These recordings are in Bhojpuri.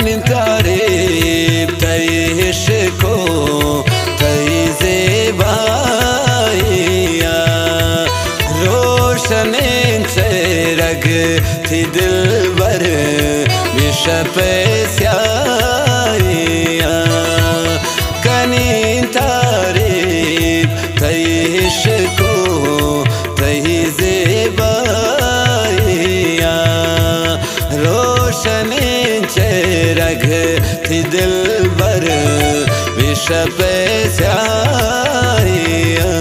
कन तारीफ तई इश्को तई ज़ेबाइया रोशन से रग थी दिलबर विशप स्याइया कनी तारीफ तई इश्को तई ज़ेबाइया रोशन रग थी दिलबर विशप स्याइया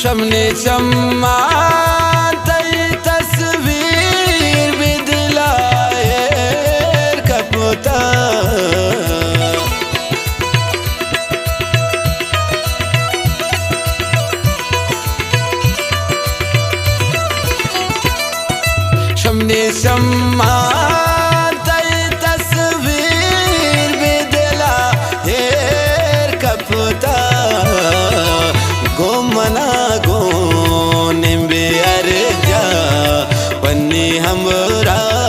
शमने चम्मा तई तस्वीर भी दिलाए कपुता शमने चम्मा तई तस्वीर भी दिलाए कपुता गोमना गो निम्बे अर्जा पन्नी हमराइया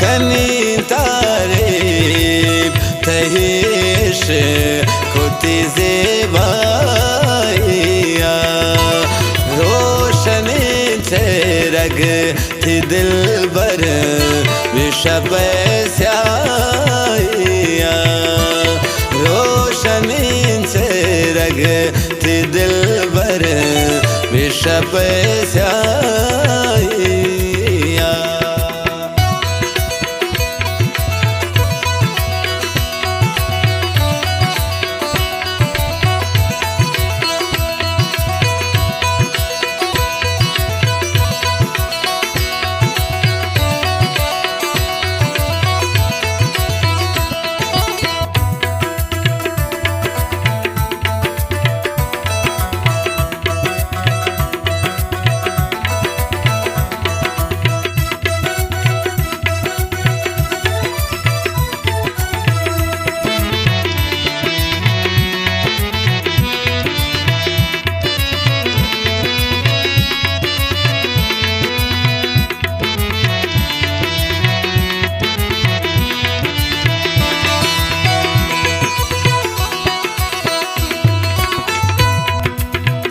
कनी तारीफ तहिश खुती ज़ेबाइया रोशन से रग थी दिलबर विशप स्याइया रोशन से रग थी दिलबर विशप स्याइया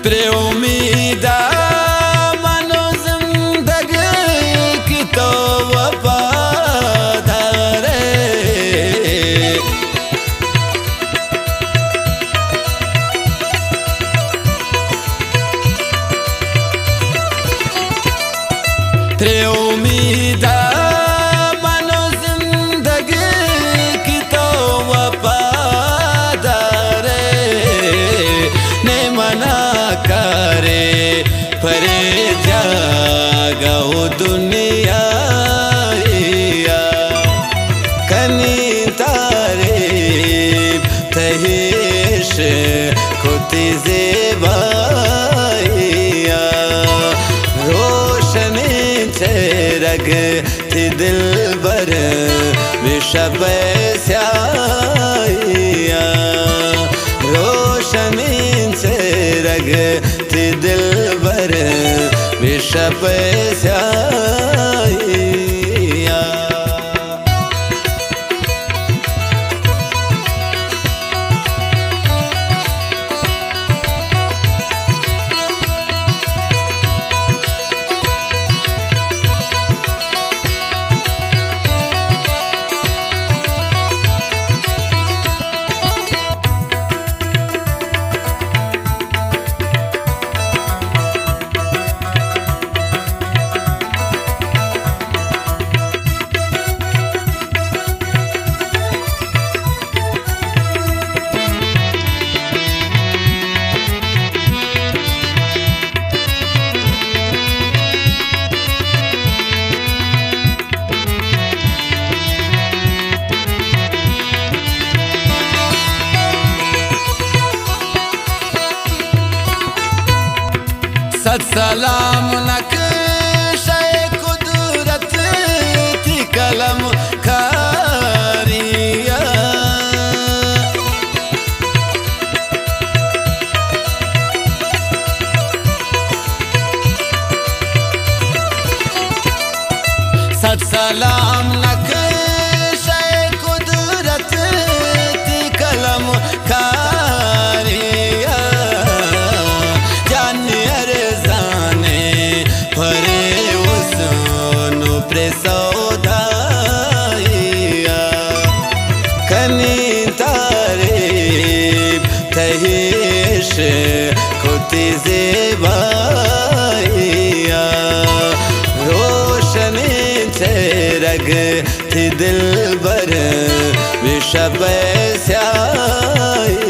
उम्मीदा मनो जिंदगी की तो वफादार तेरे उम्मीदा मनो जिंदगी की तो वफादार ने मना करे परे जागाओ दुनिया कनी तारीफ तहिश खुती ज़ेबाइया रोशन से रग थी दिलबर विशप स्याइया रोशन से रग थी दिलबर विशप स्याइया सत सलाम नक्शे कुदरत थी कलम कारिया। सत सलाम नक्शे कुदरत थी कलम कारिया। जाने अरज़ाने भरे उसनु प्रेसौदाइया। कनी तारीफ तहिश खुती ज़ेबाइया। रोशनी रग थी दिलबर विशब स्याइया।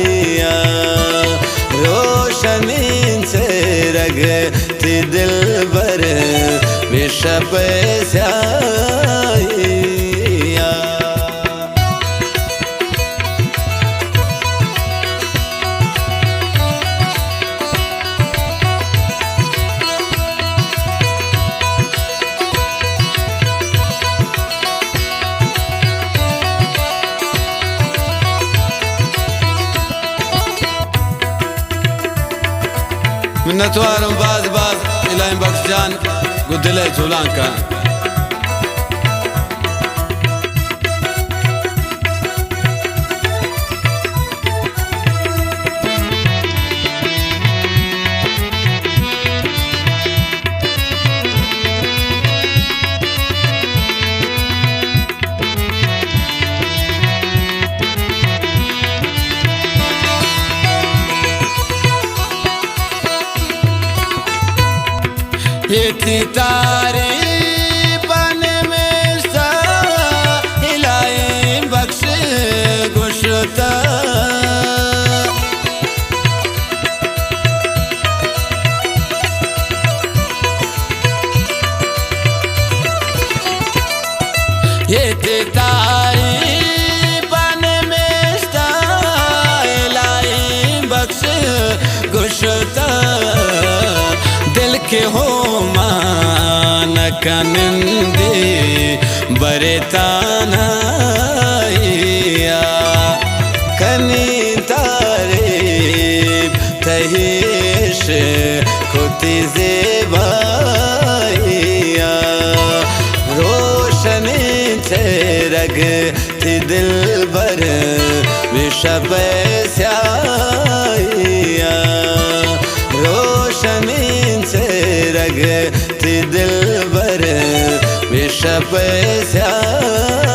रोशनी से रग थी दिलबर विशब स्याइया। मिन्नतवारम बाज बाज इलाही बख्श जान गुदिले झूलां का। ये थी तारी बन में सा इलाही बख्श गुशता। ये थी तारी बन में सा इलाही बख्श गुशता। दिल के हो मान कनिंदे बरतानाइया। कनी तारीफ तहिश खुती ज़ेबाइया। रोशनी से रग थी दिलबर विशब स्याइया। रोशनी से रग थी दिलबर विशब स्याइया।